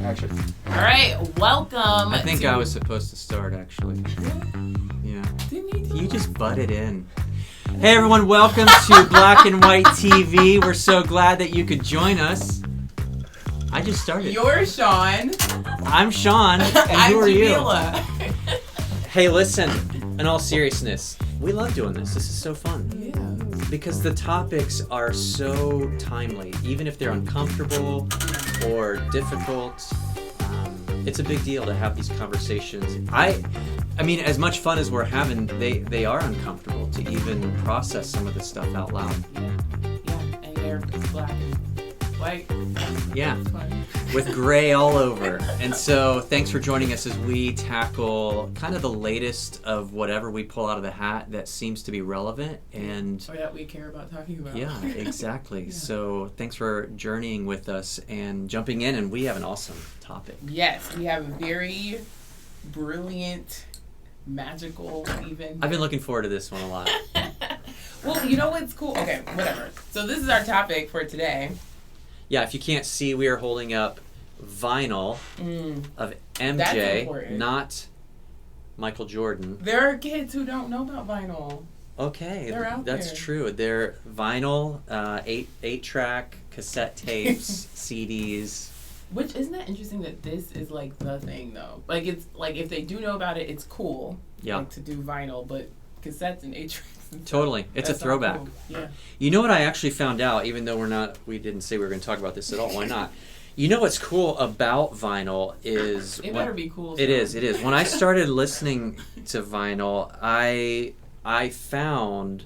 Action. All right, welcome. I think I was supposed to start, actually. Yeah. Didn't You just butted in. Hey, everyone, welcome to Black and White TV. We're so glad that you could join us. I just started. You're Sean. I'm Sean, and who are Jamila. you? Hey, listen, in all seriousness, we love doing this. This is so fun. Yeah. Because the topics are so timely, even if they're uncomfortable or difficult. It's a big deal to have these conversations. I mean, as much fun as we're having, they are uncomfortable to even process some of this stuff out loud. Yeah, and they're black and white. Yeah, It's fun. with gray all over. And so thanks for joining us as we tackle kind of the latest of whatever we pull out of the hat that seems to be relevant and Or that we care about talking about. yeah, exactly. Yeah. So thanks for journeying with us and jumping in, and we have an awesome topic. Yes, we have a very brilliant, magical, even. I've been looking forward to this one a lot. Well, you know what's cool? Okay, whatever. So this is our topic for today. Yeah, if you can't see, we are holding up vinyl of That's MJ, important. not Michael Jordan. There are kids who don't know about vinyl. Okay, They're out that's there. true. They're vinyl, 8-track, cassette tapes, CDs. Which, isn't that interesting that this is like the thing though? Like it's like if they do know about it, it's cool. Yeah. Like to do vinyl, but cassettes and 8-tracks. and stuff, Totally. It's a that's not throwback. cool. Yeah. You know what I actually found out, even though we didn't say we were going to talk about this at all. Why not? You know what's cool about vinyl is... It better be cool. It is. When I started listening to vinyl, I found,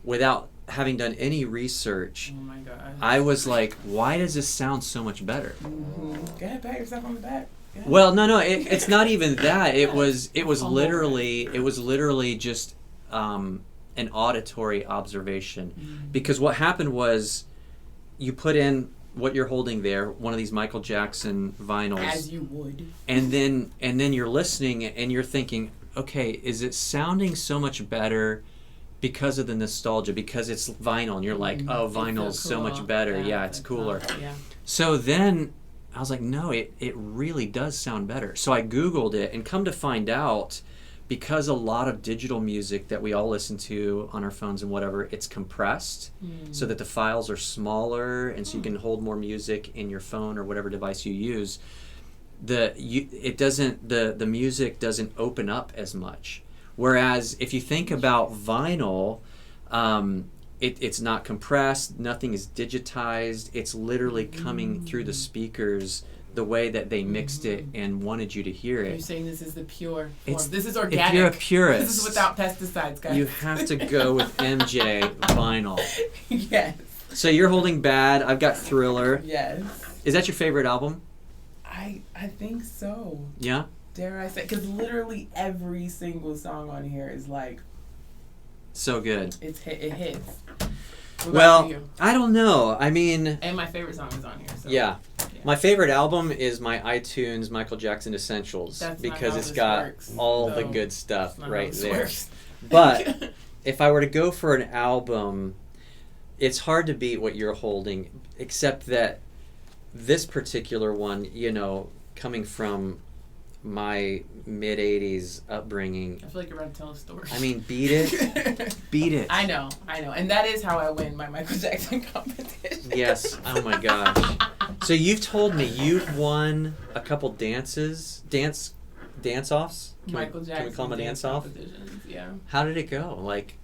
without having done any research, Oh my god. I was like, why does this sound so much better? Mm-hmm. Go ahead, pat yourself on the back. Yeah. Well, no, it's not even that. It was Humble literally just an auditory observation. Mm-hmm. Because what happened was, you put in what you're holding there, one of these Michael Jackson vinyls, As you would. and then you're listening and you're thinking, okay, is it sounding so much better because of the nostalgia, because it's vinyl, and you're like, oh, vinyl's so much better. Yeah, it's cooler. Yeah. So then I was like, no, it really does sound better. So I Googled it, and come to find out, because a lot of digital music that we all listen to on our phones and whatever, it's compressed so that the files are smaller, and so you can hold more music in your phone or whatever device you use. The music doesn't open up as much. Whereas if you think about vinyl, it's not compressed, nothing is digitized, it's literally coming through the speakers the way that they mixed it and wanted you to hear You're it. saying this is the pure form. It's- This is organic. If you're a purist, This is without pesticides, guys. you have to go with MJ vinyl. Yes. So you're holding Bad, I've got Thriller. Yes. Is that your favorite album? I think so. Yeah? Dare I say? Because literally every single song on here is like, So good. it hits. What about Well, you? I don't know. I mean, And my favorite song is on here. So. yeah. My favorite album is my iTunes Michael Jackson Essentials, That's not because how it's this got works, all the though. good stuff That's not right how this there. works. But if I were to go for an album, it's hard to beat what you're holding, except that this particular one, coming from my mid-'80s upbringing, I feel like you're about to tell a story. I mean, beat it. Beat it. I know. And that is how I win my Michael Jackson competition. Yes. Oh my gosh. So you've told me you've won a couple dance-offs? Michael Jackson. Can we call them a dance-off? competitions, yeah. How did it go? Like,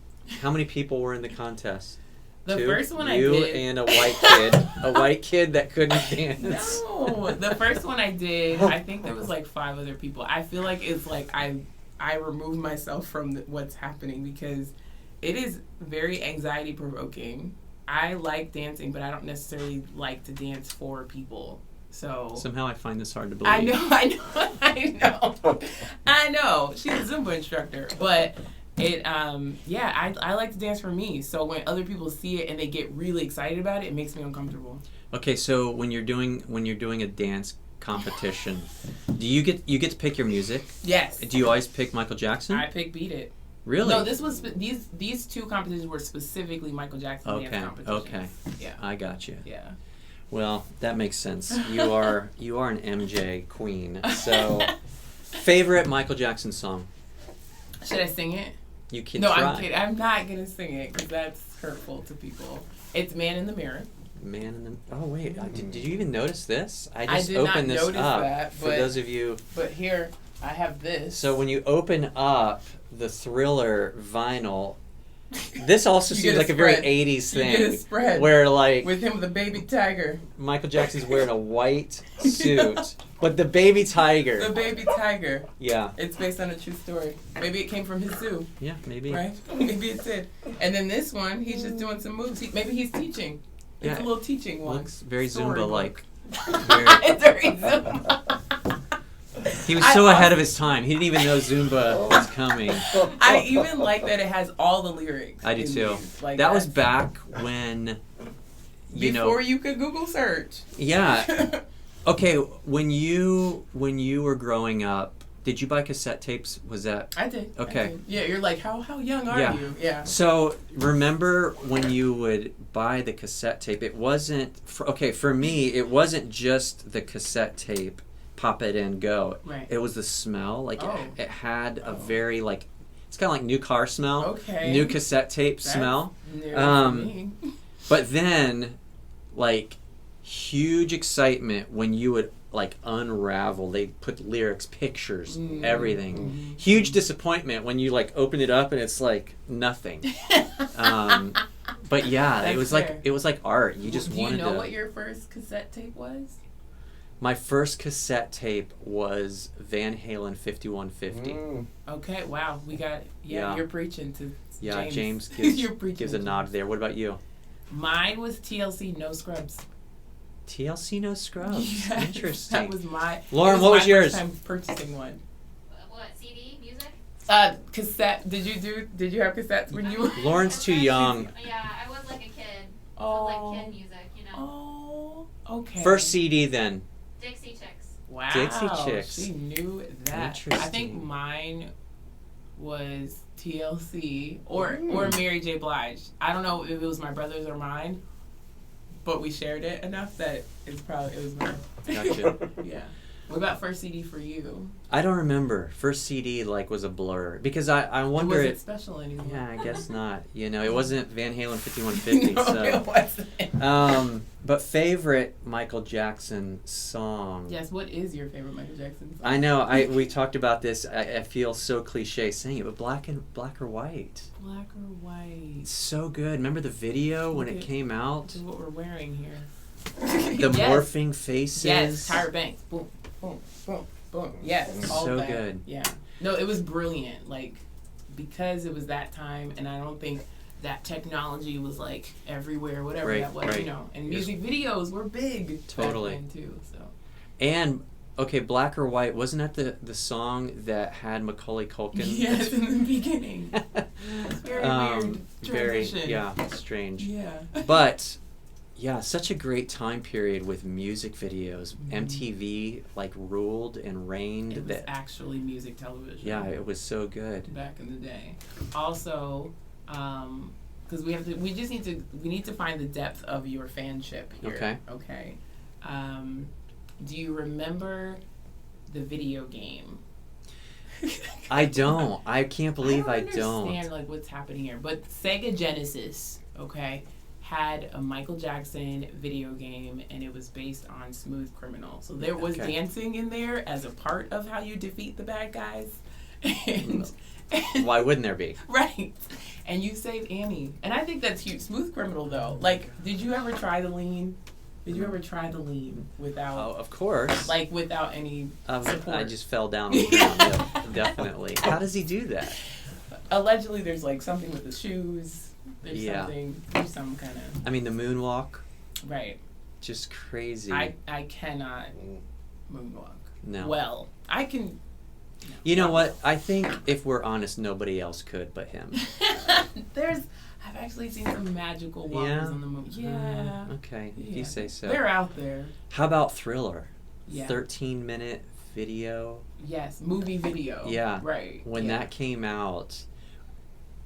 how many people were in the contest? The Two? first one I You did. and a white kid. A white kid that couldn't dance. No, the first one I did, I think there was like 5 other people. I feel like it's like I removed myself from what's happening because it is very anxiety provoking. I like dancing, but I don't necessarily like to dance for people. So Somehow I find this hard to believe. I know. She's a Zumba instructor, but I like to dance for me. So when other people see it and they get really excited about it makes me uncomfortable. Okay, so when you're doing a dance competition, do you get to pick your music? Yes. Do you always pick Michael Jackson? I pick Beat It. Really? No, this was these 2 competitions were specifically Michael Jackson dance competitions. Okay. Yeah. I got you. Yeah. Well, that makes sense. You are an MJ queen. So, favorite Michael Jackson song? Should I sing it? You can No, try. I'm kidding. I'm not gonna sing it because that's hurtful to people. It's "Man in the Mirror." Man in the... Oh, wait. Did you even notice this? I did opened not this notice up that, for those of you... But here, I have this. So when you open up the Thriller vinyl, this also seems like a very 80s thing. You get a spread. Where, like... With him with a baby tiger. Michael Jackson's wearing a white suit. But the baby tiger. The baby tiger. Yeah. It's based on a true story. Maybe it came from his zoo. Yeah, maybe. Right? Maybe it did. And then this one, he's just doing some moves. Maybe he's teaching. It's a little teaching one. Looks very Story Zumba-like. It's very Zumba. He was so ahead of his time. He didn't even know Zumba was coming. I even like that it has all the lyrics. I do too. Like that was back when, before you could Google search. Yeah. Okay, when you were growing up, did you buy cassette tapes? Was that... I did. Okay. I did. Yeah, you're like, how young are you? Yeah. So, remember when you would buy the cassette tape, it wasn't... for me, it wasn't just the cassette tape, pop it in, go. Right. It was the smell. Like, it had a very, like... It's kind of like new car smell. Okay. New cassette tape That's smell. New for me. But then, like, huge excitement when you would... like unravel, they put lyrics, pictures, everything. Huge disappointment when you like open it up and it's like nothing. But yeah, That's it was like art. You just wanted to... Do you know what your first cassette tape was? My first cassette tape was Van Halen 5150. Okay, wow, we got you're preaching to James gives a nod there. What about you? Mine was TLC No Scrubs. TLC No Scrubs. Yes, Interesting. that was my... Lauren, what was yours? First time purchasing one. What, CD? Music? Cassette. Did you have cassettes when you were... Lauren's too young. Yeah, I was like a kid. Oh. So like kid music, you know. Oh, okay. First CD then. Dixie Chicks. Wow. Dixie Chicks. She knew that. I think mine was TLC or Mary J. Blige. I don't know if it was my brother's or mine, but we shared it enough that it was mine. Gotcha. Yeah. What about first CD for you? I don't remember. First CD was a blur because I wonder. Was it special anymore? Yeah, I guess not. It wasn't Van Halen 5150. No, so. It wasn't. But favorite Michael Jackson song. Yes. What is your favorite Michael Jackson song? I know. We talked about this. I feel so cliche saying it, but Black or White. Black or White. It's so good. Remember the video when it came out? This is what we're wearing here. The morphing faces. Yes. Tyra Banks. Boom, boom, boom, boom. Yes. All so that. good. Yeah. No, it was brilliant. Like, because it was that time, and I don't think that technology was like everywhere, whatever that was, And music videos were big. Totally. Back then too. So. And Black or White, wasn't that the song that had Macaulay Culkin? Yes, in the beginning. Very weird transition. Strange. Yeah. But yeah, such a great time period with music videos. MTV ruled and reigned. It was actually music television. Yeah, it was so good. Back in the day. Also, because we need to find the depth of your fanship here. Okay. Do you remember the video game? I don't. I can't believe I don't. Understand what's happening here, but Sega Genesis, had a Michael Jackson video game, and it was based on Smooth Criminal. So there was dancing in there as a part of how you defeat the bad guys. And why wouldn't there be? Right. And you save Annie. And I think that's huge. Smooth Criminal, though. Did you ever try the lean? Did you ever try the lean without... Oh, of course. Without any support? I just fell down on the ground. Yeah, definitely. How does he do that? Allegedly, there's something with the shoes. There's some kind of... I mean, the moonwalk. Right. Just crazy. I cannot moonwalk. No. Well, I can... You know what? I think if we're honest, nobody else could but him. I've actually seen some magical walkers on the moon. Yeah. Okay, if you say so. They're out there. How about Thriller? Yeah. 13-minute video. Yes, movie video. Yeah. Right. When that came out,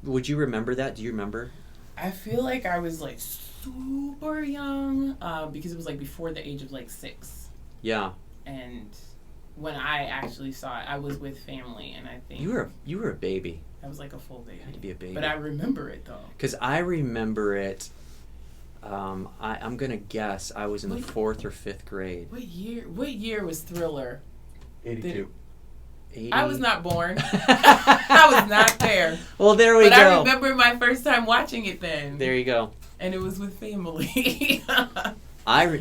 would you remember that? Do you remember? I feel like I was super young because it was like before the age of like 6. Yeah. And when I actually saw it, I was with family, and I think You were a baby. I was like a full baby. You had to be a baby. But I remember it though. Because I remember it. I'm gonna guess I was in the 4th or 5th grade. What year was Thriller? 82. 80? I was not born. I was not there. Well, there we But go. I remember my first time watching it then. There you go. And it was with family.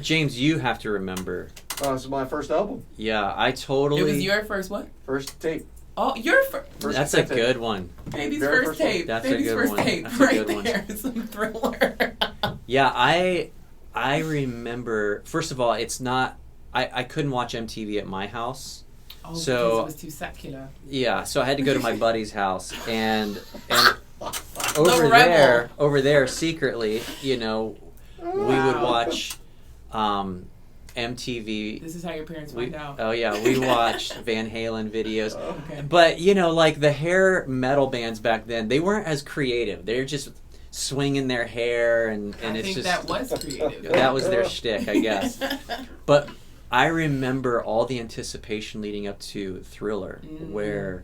James, you have to remember. This is my first album. Yeah, I totally. It was your first what? First tape. Oh, your first. That's a good one. Baby's Very first first one. tape. That's a Baby's good first one. tape. That's a Right good one. there. Some Thriller. Yeah, I remember. First of all, it's not. I couldn't watch MTV at my house. Oh, So- because it was too secular. Yeah, so I had to go to my buddy's house, and rebel. over there secretly, we would Wow. watch MTV. This is how your parents find out. Oh yeah, we watched Van Halen videos. Okay. But like the hair metal bands back then, they weren't as creative. They're just swinging their hair, and I it's think just that was creative. that was their shtick, I guess. But I remember all the anticipation leading up to Thriller, where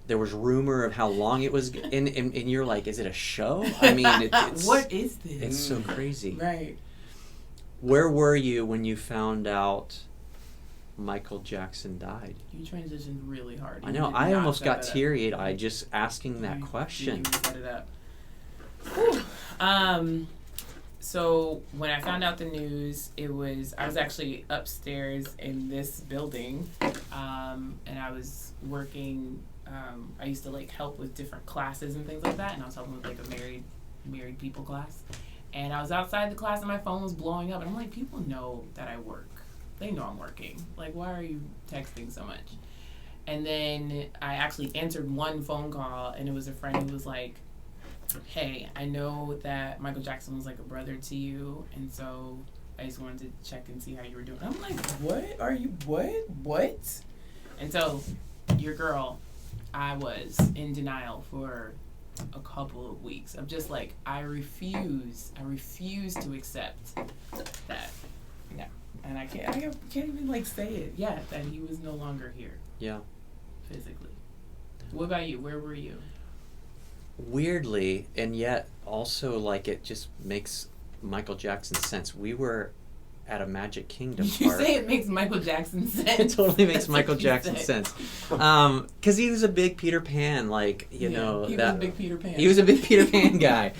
there was rumor of how long it was, and you're like, is it a show? I mean, it's What is this? It's so crazy. Right. Where were you when you found out Michael Jackson died? You transitioned really hard. I You know. did I not almost set got that up. teary-eyed just asking that You question. didn't even set it up. Whew. So when I found out the news, I was actually upstairs in this building, and I was working. I used to like help with different classes and things like that, and I was helping with like a married people class. And I was outside the class, and my phone was blowing up, and I'm like, people know that I work. They know I'm working. Like, why are you texting so much? And then I actually answered one phone call, and it was a friend who was like, hey, I know that Michael Jackson was like a brother to you, and so I just wanted to check and see how you were doing. I'm like, what? And so, your girl, I was in denial for a couple of weeks of just like, I refuse to accept that. Yeah. And I can't even like say it yet, that he was no longer here. Yeah. Physically. What about you? Where were you? Weirdly, and yet also like it just makes Michael Jackson sense. We were at a Magic Kingdom You park. say it makes Michael Jackson sense. It totally makes That's Michael what you Jackson said. sense. Because he was a big Peter Pan, like, He was that. a big Peter Pan. He was a big Peter Pan guy.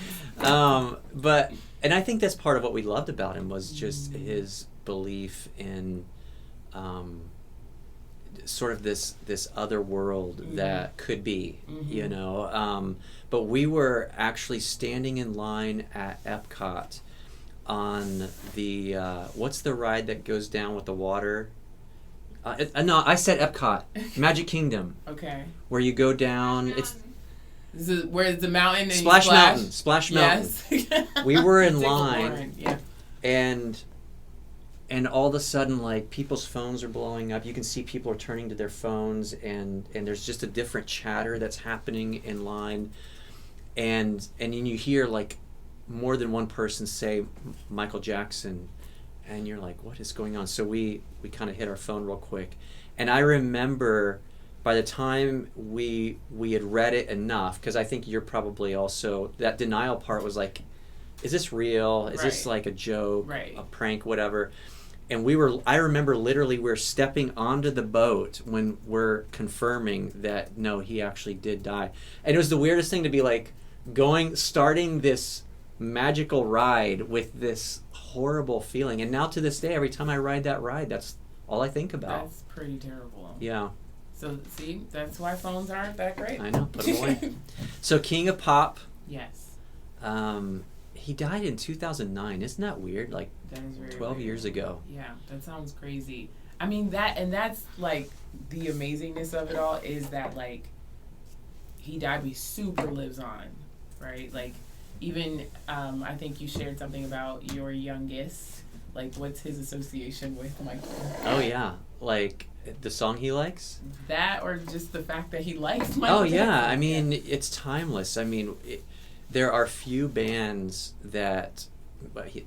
And I think that's part of what we loved about him was just his belief in sort of this other world that could be, But we were actually standing in line at Epcot on the, what's the ride that goes down with the water? No, I said Epcot, Magic Kingdom, Okay. where you go down. It's This is where it's the mountain and Splash you splash. Mountain. Splash Mountain. Yes. We were in Tickle line. Warren, yeah. And all of a sudden, like, people's phones are blowing up. You can see people are turning to their phones, and there's just a different chatter that's happening in line. And then you hear, like, more than one person say Michael Jackson, and you're like, what is going on? So we kind of hit our phone real quick. And I remember by the time we had read it enough, because I think you're probably also, that denial part was like, is this real? Is this Right. like a joke, Right. a prank, whatever? And I remember literally we're stepping onto the boat when we're confirming that, no, he actually did die. And it was the weirdest thing to be like, starting this magical ride with this horrible feeling. And now to this day, every time I ride that ride, that's all I think about. That's pretty terrible. Yeah, So, see, that's why phones aren't that great. I know, put them away. So King of Pop, Yes. he died in 2009. Isn't that weird? Like That is very 12 weird. years ago. Yeah, that sounds crazy. I mean, that's like the amazingness of it all is that like he died, but he super lives on, right? Like even I think you shared something about your youngest. Like, what's his association with Michael? Oh yeah, like the song he likes. That or just the fact that he likes Michael. Oh yeah, Jackson? I mean it's timeless. I mean, there are few bands that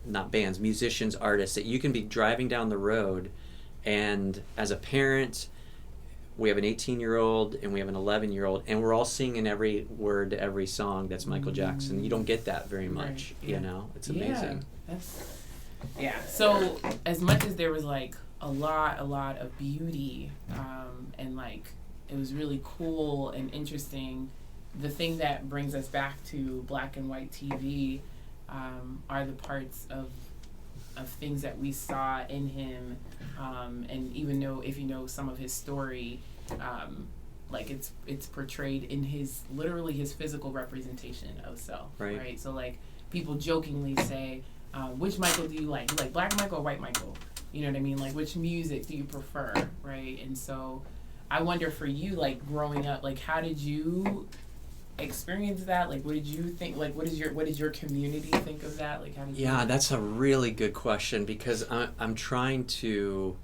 not bands, musicians, artists, that you can be driving down the road, and as a parent, we have an 18-year-old and we have an 11-year-old, and we're all singing every word to every song that's Michael Jackson. You don't get that very much, Right, yeah. you know? It's amazing. So as much as there was like a lot of beauty, and like it was really cool and interesting, the thing that brings us back to black and white TV are the parts of things that we saw in him, and even though if you know some of his story, like it's portrayed in his physical representation of self, right? So like people jokingly say, which Michael do you like? You like black Michael or white Michael? You know what I mean? Like which music do you prefer, right? And so I wonder for you, like growing up, like how did you experience that? Like what did you think? Like what did your community think of that? Like how did you? Yeah, that's a really good question, because I'm trying to.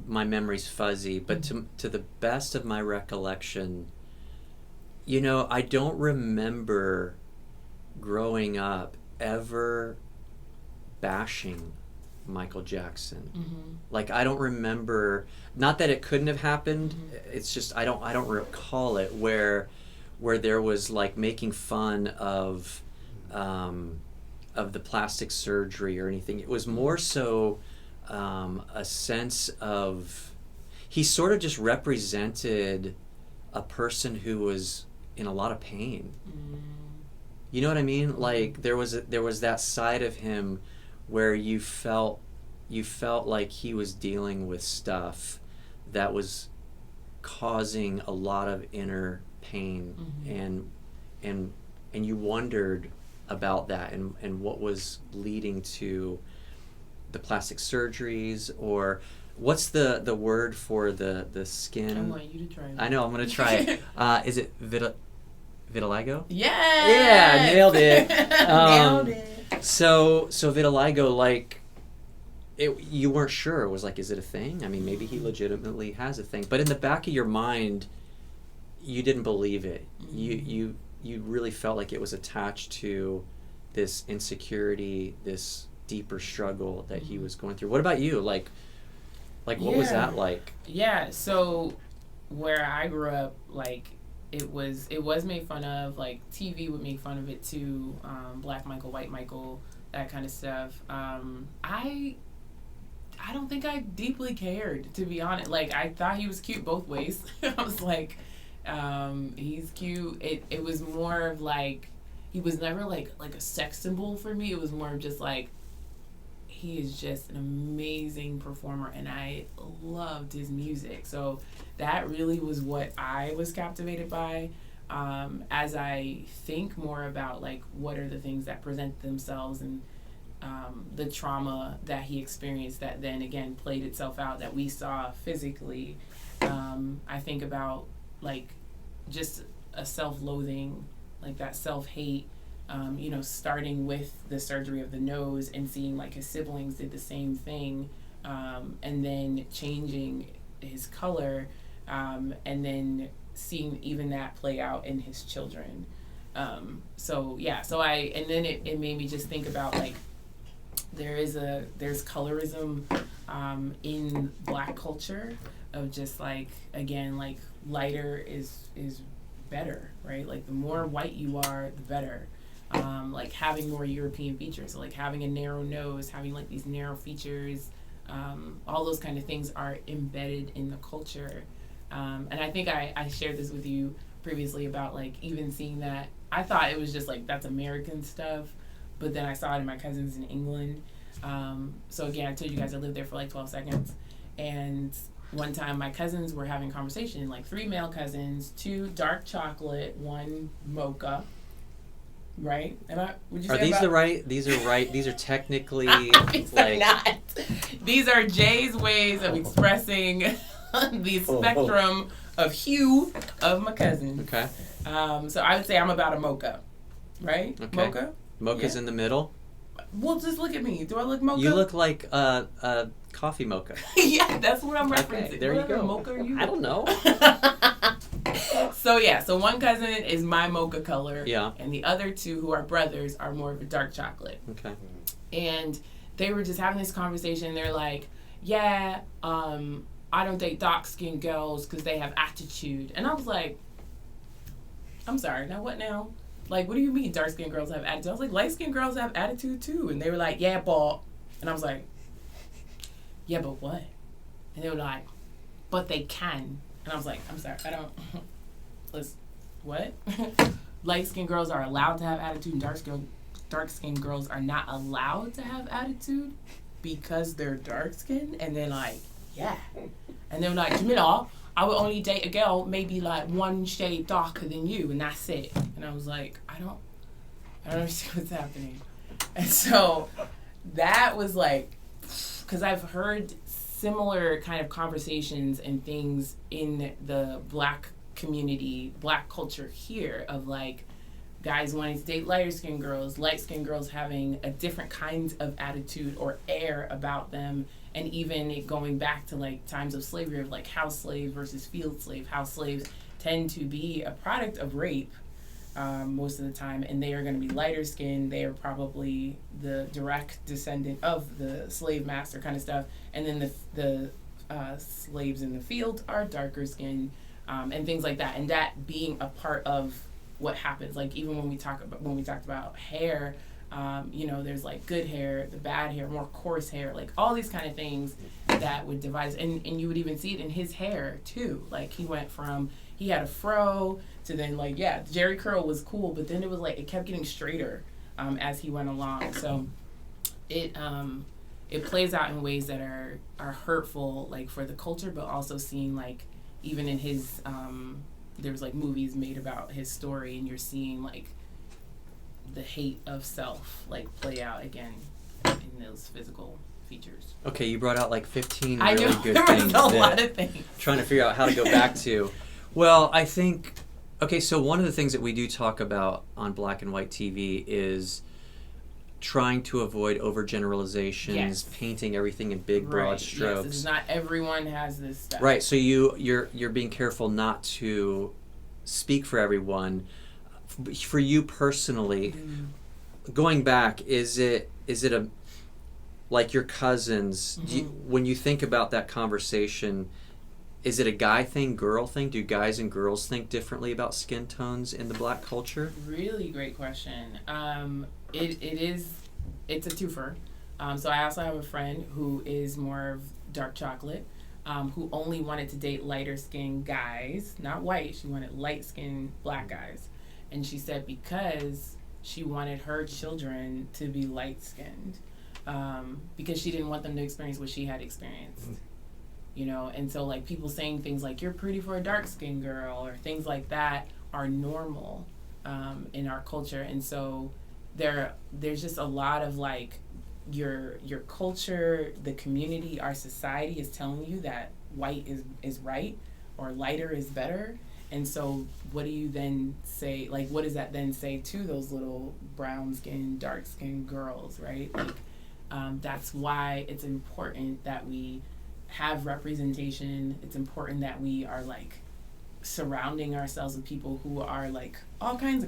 My memory's fuzzy, but to the best of my recollection, you know, I don't remember growing up ever bashing Michael Jackson. Like I don't remember, not that it couldn't have happened, it's just I don't recall it where there was like making fun of the plastic surgery or anything. It was more so a sense of, he sort of just represented a person who was in a lot of pain. You know what I mean? Like there was that side of him where you felt like he was dealing with stuff that was causing a lot of inner pain, and you wondered about that and what was leading to the plastic surgeries, or what's the word for the skin? I want you to try it. I know, I'm gonna try it. Is it vitiligo? Yeah, nailed it. Nailed it. So vitiligo, like you weren't sure. It was like, is it a thing? I mean, maybe he legitimately has a thing, but in the back of your mind, you didn't believe it. You really felt like it was attached to this insecurity, this deeper struggle that he was going through. What about you? Like what was that like? Yeah, so where I grew up, like it was made fun of, like TV would make fun of it too, black Michael, white Michael, that kind of stuff. I don't think I deeply cared, to be honest. Like I thought he was cute both ways. I was like, he's cute. It was more of like, he was never like a sex symbol for me. It was more of just like, he is just an amazing performer, and I loved his music. So that really was what I was captivated by. As I think more about like what are the things that present themselves, and the trauma that he experienced that then again played itself out that we saw physically, I think about like just a self-loathing, like that self-hate. Starting with the surgery of the nose and seeing like his siblings did the same thing, and then changing his color, and then seeing even that play out in his children. It made me just think about like there's colorism in black culture of just like, again, like lighter is better, right? Like the more white you are, the better. Like having more European features, so like having a narrow nose, having like these narrow features, all those kind of things are embedded in the culture. And I think I shared this with you previously about like even seeing that, I thought it was just like that's American stuff, but then I saw it in my cousins in England. So again, I told you guys I lived there for like 12 seconds, and one time my cousins were having a conversation, like 3 male cousins, 2 dark chocolate, 1 mocha. Right? Would you say These right? These are technically these are not. These are Jay's ways of expressing the spectrum of hue of my cousin. Okay. So I would say I'm about a mocha. Right? Okay. Mocha? Mocha's in the middle. Well, just look at me. Do I look mocha? You look like a coffee mocha. Yeah, that's what I'm referencing. Okay, there what you go. Mocha are you? I don't know. So one cousin is my mocha color. Yeah. And the other two, who are brothers, are more of a dark chocolate. Okay. And they were just having this conversation. They're like, yeah, I don't date dark-skinned girls because they have attitude. And I was like, I'm sorry, now what now? Like, what do you mean dark-skinned girls have attitude? I was like, light-skinned girls have attitude too. And they were like, yeah, but. And I was like, yeah, but what? And they were like, but they can. And I was like, I'm sorry, I don't. Listen, what? Light-skinned girls are allowed to have attitude, and dark-skinned girls are not allowed to have attitude because they're dark-skinned? And they're like, yeah. And they were like, Jamila, I would only date a girl maybe like one shade darker than you, and that's it. And I was like, I don't understand what's happening. And so that was like, because I've heard similar kind of conversations and things in the Black community, Black culture here, of like guys wanting to date lighter-skinned girls, light-skinned girls having a different kind of attitude or air about them, and even it going back to like times of slavery, of like house slave versus field slave. House slaves tend to be a product of rape most of the time, and they are going to be lighter skinned. They are probably the direct descendant of the slave master kind of stuff, and then the slaves in the field are darker skinned, and things like that. And that being a part of what happens, like even when we talked about hair, there's like good hair, the bad hair, more coarse hair, like all these kind of things that would divide us. And you would even see it in his hair too. Like he had a fro to then like, yeah, Jerry curl was cool, but then it was like, it kept getting straighter as he went along. So it plays out in ways that are hurtful, like for the culture, but also seeing like, even in his, there was like movies made about his story, and you're seeing like the hate of self like play out again in those physical features. Okay, you brought out like 15 I really know, good there things. was a lot of things. Trying to figure out how to go back to. Well, I think, okay, so one of the things that we do talk about on Black and White TV is trying to avoid overgeneralizations, Yes. painting everything in big, broad strokes. Yes, it's not everyone has this stuff. Right, so you're being careful not to speak for everyone. For you personally, going back, is it a, like your cousins, when you think about that conversation, is it a guy thing, girl thing? Do guys and girls think differently about skin tones in the Black culture? Really great question. It's a twofer. So I also have a friend who is more of dark chocolate, who only wanted to date lighter skinned guys, not white. She wanted light skinned Black guys. And she said because she wanted her children to be light skinned, because she didn't want them to experience what she had experienced. And so like people saying things like, you're pretty for a dark skinned girl, or things like that are normal in our culture. And so there's just a lot of like your culture, the community, our society is telling you that white is right or lighter is better. And so what do you then say, like what does that then say to those little brown skinned, dark skinned girls, right? Like that's why it's important that we have representation. It's important that we are like surrounding ourselves with people who are like all kinds,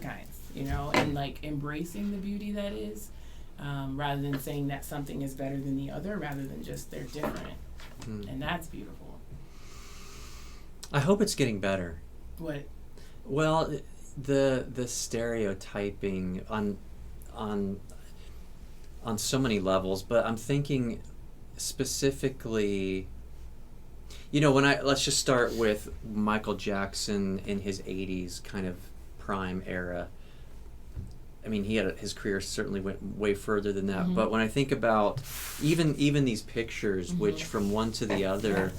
and like embracing the beauty that is, rather than saying that something is better than the other, rather than just they're different. And that's beautiful. I hope it's getting better. What? Well, the stereotyping on so many levels, but I'm thinking specifically, let's just start with Michael Jackson in his 80s kind of prime era. I mean, his career certainly went way further than that. But when I think about even these pictures, which from one to the other,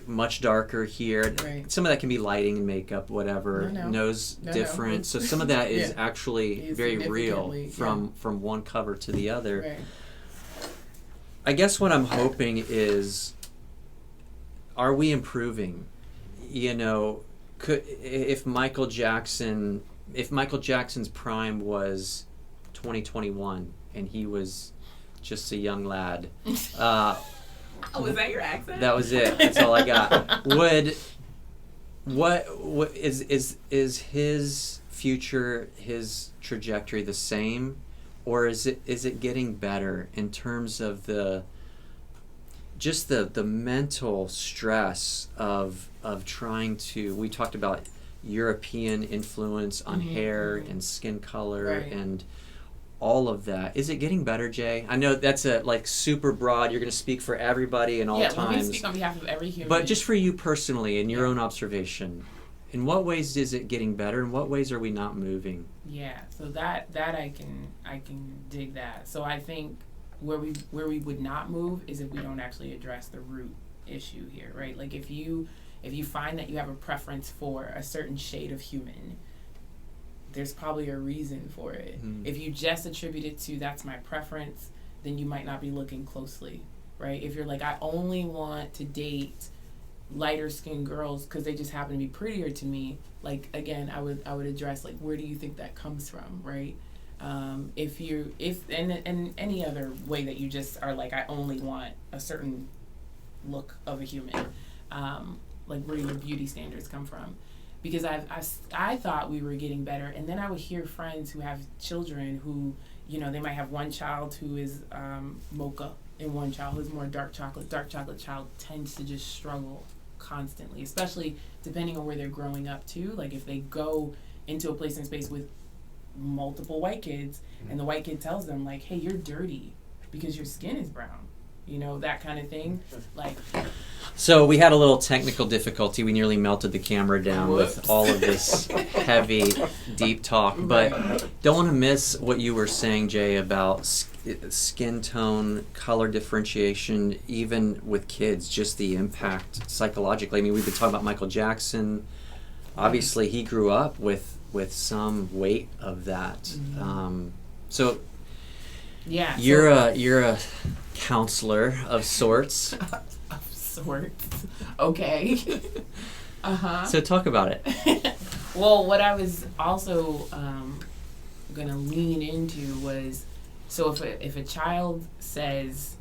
much darker here. Right. Some of that can be lighting and makeup, whatever. Nose different. No. So some of that is actually very real from one cover to the other. Right. I guess what I'm hoping is, are we improving? If Michael Jackson's prime was 2021 and he was just a young lad, was that your accent? that was it. That's all I got. What is his future, his trajectory the same, or is it getting better in terms of the mental stress of trying to, we talked about European influence on hair and skin color and all of that. Is it getting better, Jay? I know that's super broad. You're going to speak for everybody and all times. Yeah, let me speak on behalf of every human. But just for you personally, in your own observation, in what ways is it getting better? In what ways are we not moving? Yeah, so that I can dig that. So I think where we would not move is if we don't actually address the root issue here, right? Like if you find that you have a preference for a certain shade of human, there's probably a reason for it. If you just attribute it to that's my preference, then you might not be looking closely, right? If you're like, I only want to date lighter skinned girls because they just happen to be prettier to me, like again, I would address like, where do you think that comes from, right? If any other way that you just are like, I only want a certain look of a human, like where do your beauty standards come from? Because I thought we were getting better, and then I would hear friends who have children who, they might have one child who is mocha and one child who's more dark chocolate. Dark chocolate child tends to just struggle constantly, especially depending on where they're growing up too. Like if they go into a place and space with multiple white kids and the white kid tells them like, hey, you're dirty because your skin is brown, that kind of thing. Like, so we had a little technical difficulty. We nearly melted the camera down with all of this heavy, deep talk. But don't want to miss what you were saying, Jay, about skin tone, color differentiation, even with kids, just the impact psychologically. I mean, we've been talking about Michael Jackson. Obviously, he grew up with some weight of that. So yeah, you're a counselor of sorts. Okay. So talk about it. Well, what I was also gonna lean into was, so if a child says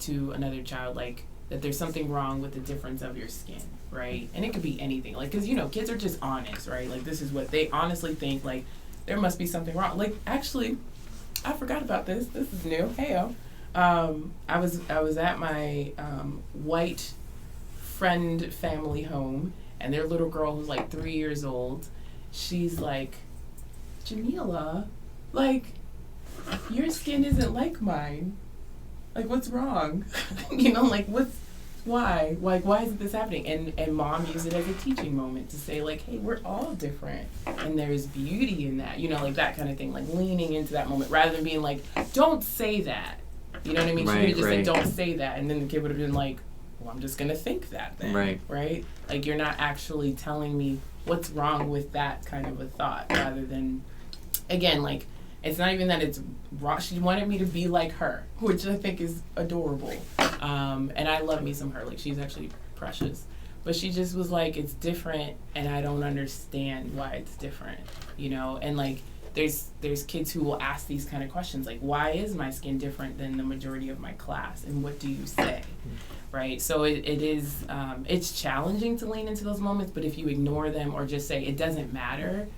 to another child like that there's something wrong with the difference of your skin, right? And it could be anything, like, because kids are just honest, right? Like this is what they honestly think, like there must be something wrong. Like actually, I forgot about this. This is new. Heyo. I was at my white friend family home, and their little girl who's like 3 years old, she's like, Jamila, like your skin isn't like mine. Like what's wrong? Like why? Like why is this happening? And mom used it as a teaching moment to say like, hey, we're all different and there's beauty in that, like that kind of thing, like leaning into that moment rather than being like, don't say that. You know what I mean? She could have just said, don't say that. And then the kid would have been like, well, I'm just going to think that then. Right? Like, you're not actually telling me what's wrong with that kind of a thought, rather than, again, like, it's not even that it's wrong. She wanted me to be like her, which I think is adorable. And I love me some her. Like, she's actually precious. But she just was like, it's different, and I don't understand why it's different, And, like, there's kids who will ask these kind of questions, like, why is my skin different than the majority of my class, and what do you say, right? So it is, it's challenging to lean into those moments, but if you ignore them or just say it doesn't matter,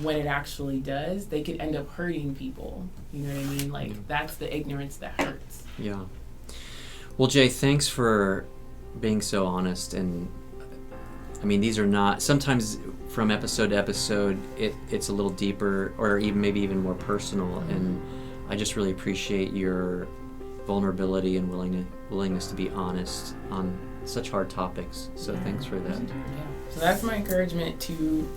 when it actually does, they could end up hurting people. You know what I mean? Like, that's the ignorance that hurts. Yeah. Well, Jay, thanks for being so honest. And I mean, these are not, sometimes from episode to episode, it's a little deeper, or maybe even more personal. And I just really appreciate your vulnerability and willingness to be honest on such hard topics. So thanks for that. Yeah. So that's my encouragement to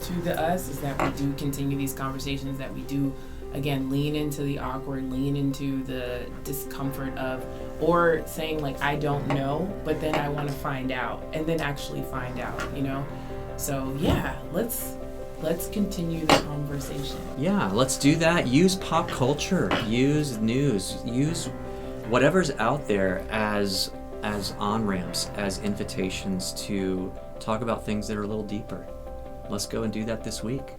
us, is that we do continue these conversations, that we do, again, lean into the awkward, lean into the discomfort of, or saying like, I don't know, but then I want to find out, and then actually find out, So yeah, let's continue the conversation. Yeah, let's do that. Use pop culture, use news, use whatever's out there as on-ramps, as invitations to talk about things that are a little deeper. Let's go and do that this week.